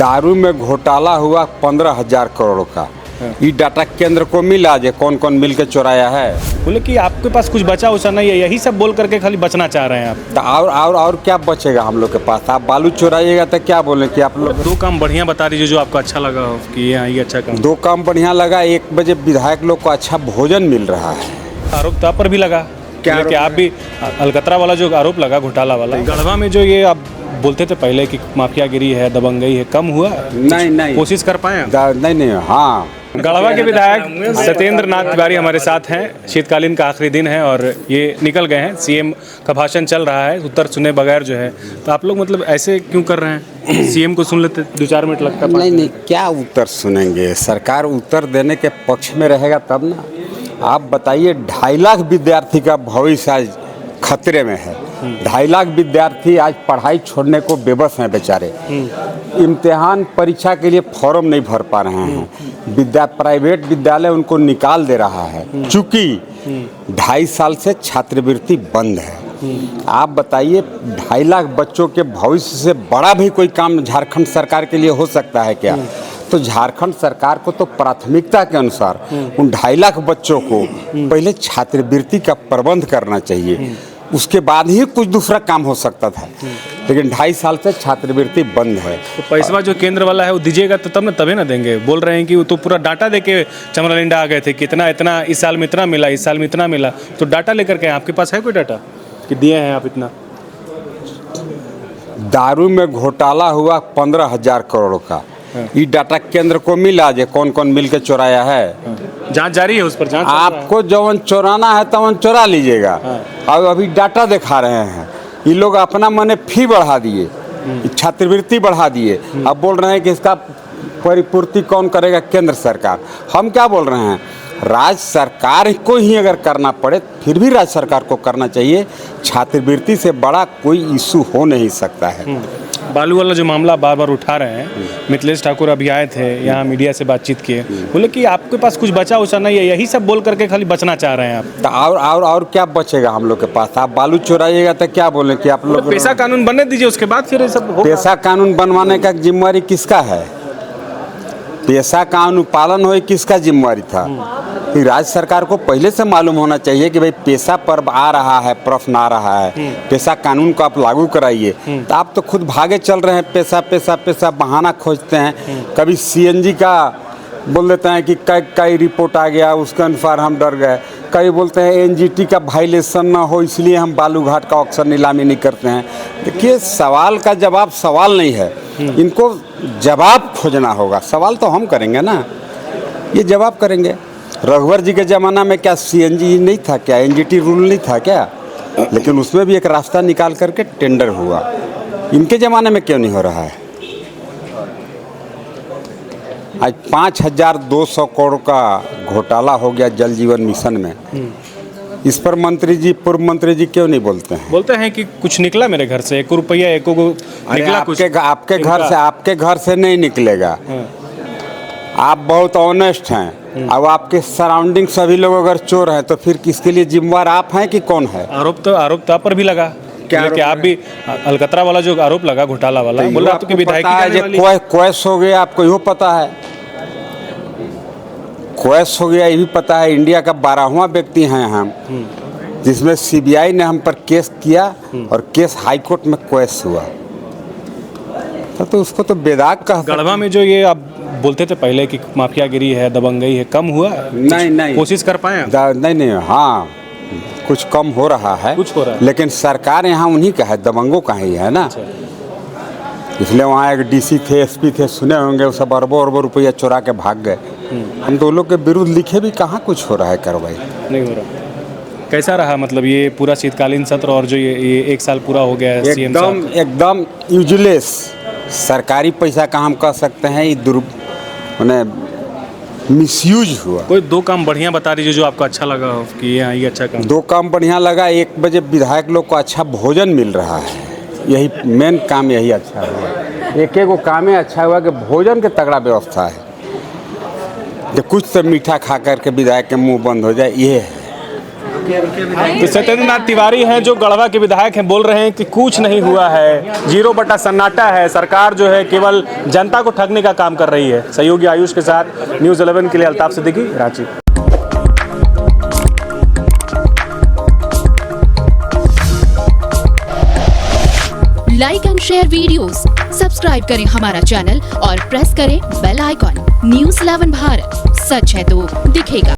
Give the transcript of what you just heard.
दारू में घोटाला हुआ 15,000 करोड़ का। ये डाटा केंद्र को मिला जे कौन कौन मिल के चुराया है। बोले कि आपके पास कुछ बचा उचा नहीं है, यही सब बोल करके खाली बचना चाह रहे हैं आप। तो और क्या बचेगा हम लोग के पास। आप बालू चुराइएगा तो क्या बोलें कि आप लोग। दो काम बढ़िया बता दीजिए जो आपको अच्छा लगा हो कि हाँ ये अच्छा काम। दो काम बढ़िया लगा। 1 बजे विधायक लोग को अच्छा भोजन मिल रहा है। आरोप तो आप पर भी लगा क्या कि आप भी अलकतरा वाला जो आरोप लगा घोटाला वाला, गढ़वा में जो ये आप बोलते थे पहले कि माफियागिरी है, दबंगई है, कम हुआ? नहीं कोशिश कर पाए? नहीं हाँ। गढ़वा के विधायक सत्येंद्र नाथ तिवारी हमारे साथ हैं। शीतकालीन का आखिरी दिन है और ये निकल गए हैं। सीएम का भाषण चल रहा है, उत्तर सुने बगैर जो है। तो आप लोग मतलब ऐसे क्यों कर रहे हैं? सीएम को सुन लेते 2-4 मिनट लगता। नहीं क्या उत्तर सुनेंगे। सरकार उत्तर देने के पक्ष में रहेगा तब ना। आप बताइए 2.5 लाख विद्यार्थी का भविष्य आज खतरे में है। 2.5 लाख विद्यार्थी आज पढ़ाई छोड़ने को बेबस हैं बेचारे। इम्तिहान परीक्षा के लिए फॉर्म नहीं भर पा रहे हैं। प्राइवेट विद्यालय उनको निकाल दे रहा है चूँकि 2.5 साल से छात्रवृत्ति बंद है। आप बताइए 2.5 लाख बच्चों के भविष्य से बड़ा भी कोई काम झारखंड सरकार के लिए हो सकता है क्या? तो झारखंड सरकार को तो प्राथमिकता के अनुसार उन 2.5 लाख बच्चों को पहले छात्रवृत्ति का प्रबंध करना चाहिए, उसके बाद ही कुछ दूसरा काम हो सकता था। लेकिन 2.5 साल से छात्रवृत्ति बंद है। तो पैसा जो केंद्र वाला है वो दीजिएगा तो तब ना, तभी ना देंगे। बोल रहे हैं कि वो तो पूरा डाटा देके चमरालिंडा आ गए थे कि इतना इस साल में इतना मिला, इस साल में इतना मिला। तो डाटा लेकर के आपके पास है कोई डाटा कि दिए हैं आप इतना? दारू में घोटाला हुआ 15,000 करोड़ का। ये डाटा केंद्र को मिला जे कौन कौन मिल के चुराया है। जांच जारी है, उस पर जांच। आपको जवन चुराना है तवन चुरा लीजिएगा। और अभी डाटा दिखा रहे हैं ये लोग अपना मने फी बढ़ा दिए, छात्रवृत्ति बढ़ा दिए। अब बोल रहे हैं कि इसका परिपूर्ति कौन करेगा? केंद्र सरकार। हम क्या बोल रहे हैं, राज्य सरकार को ही अगर करना पड़े फिर भी राज्य सरकार को करना चाहिए। छात्रवृत्ति से बड़ा कोई इशू हो नहीं सकता है। बालू वाला जो मामला बार बार उठा रहे हैं, मिथिलेश ठाकुर अभी आए थे यहाँ, मीडिया से बातचीत किए। बोले कि आपके पास कुछ बचा उचा नहीं है, यही सब बोल करके खाली बचना चाह रहे हैं आप। तो और क्या बचेगा हम लोग के पास। आप बालू चुराइएगा तो क्या बोलें कि आप लोग। पेशा कानून बनने दीजिए, उसके बाद फिर सब होगा। पेशा कानून बनवाने का जिम्मेवारी किसका है? पेशा कानून पालन हो किसका जिम्मेवारी था? कि राज्य सरकार को पहले से मालूम होना चाहिए कि भाई पेशा पर्व आ रहा है, प्रश्न आ रहा है, पेशा कानून को आप लागू कराइए। तो आप तो खुद भागे चल रहे हैं, पेशा पेशा पेशा बहाना खोजते हैं। कभी सीएनजी का बोल देते हैं कि कई रिपोर्ट आ गया, उसके अनुसार हम डर गए। कई बोलते हैं एनजीटी का वायलेशन ना हो इसलिए हम बालू घाट का ऑक्शन नीलामी नहीं करते हैं। देखिए सवाल का जवाब सवाल नहीं है, इनको जवाब खोजना होगा। सवाल तो हम करेंगे ना, ये जवाब करेंगे। रघुवर जी के ज़माना में क्या सीएनजी नहीं था क्या? एनजीटी रूल नहीं था क्या? लेकिन उसमें भी एक रास्ता निकाल करके टेंडर हुआ। इनके ज़माने में क्यों नहीं हो रहा है? आज 5,200 करोड़ का घोटाला हो गया जल जीवन मिशन में। इस पर मंत्री जी, पूर्व मंत्री जी क्यों नहीं बोलते हैं? बोलते हैं कि कुछ निकला मेरे घर से, 1 रुपया 1 को निकला। आपके घर से नहीं निकलेगा। आप बहुत ऑनेस्ट हैं। अब आपके सराउंडिंग सभी लोग अगर चोर हैं तो फिर किसके लिए जिम्मेवार आप हैं कि कौन है? आरोप तो आप पर भी लगा क्या कि आप भी अलकतरा वाला जो आरोप लगा घोटाला वाला, बोल रहा कि विधायक क्वेश हो गया, आपको यो पता है? क्वेश हो गया ये भी पता है। इंडिया का 12वां व्यक्ति हैं हम जिसमें सीबीआई ने हम पर केस किया और केस हाईकोर्ट में क्वेश हुआ। तो उसको तो बेदाग कहा। गढ़वा में जो ये आप बोलते थे पहले कि माफियागिरी है, दबंगई है, कम हुआ? नहीं कोशिश कर पाए? नहीं हाँ, कुछ कम हो रहा है, कुछ हो रहा है। लेकिन सरकार यहाँ उन्हीं का है, दबंगों का ही है ना। इसलिए वहाँ एक डीसी थे, एसपी थे, सुने होंगे, वो सब अरबों रुपया चुरा के भाग गए। हम तो लोग के विरुद्ध लिखे भी कहाँ कुछ हो रहा है, कार्रवाई नहीं हो रहा। कैसा रहा मतलब ये पूरा शीतकालीन सत्र और जो ये 1 साल पूरा हो गया है? एकदम यूजलेस। सरकारी पैसा का हम कह सकते हैं ये मिसयूज हुआ। कोई 2 काम बढ़िया बता दीजिए जो आपको अच्छा लगा हो कि हाँ ये अच्छा काम। 2 काम बढ़िया लगा। 1 बजे विधायक लोग को अच्छा भोजन मिल रहा है, यही मेन काम, यही अच्छा हुआ। एक काम ही अच्छा हुआ कि भोजन के तगड़ा व्यवस्था है। जो कुछ तो मीठा खा करके विधायक के मुंह बंद हो जाए, ये है। तो सत्येंद्र नाथ तिवारी हैं जो गढ़वा के विधायक हैं, बोल रहे हैं कि कुछ नहीं हुआ है, 0 बटा सन्नाटा है, सरकार जो है केवल जनता को ठगने का काम कर रही है। सहयोगी आयुष के साथ न्यूज़ 11 के लिए Altaf Siddiqui, Ranchi. Like and share videos, subscribe करें हमारा चैनल और प्रेस करें बेल आइकॉन। न्यूज़ 11 भारत, सच है तो दिखेगा।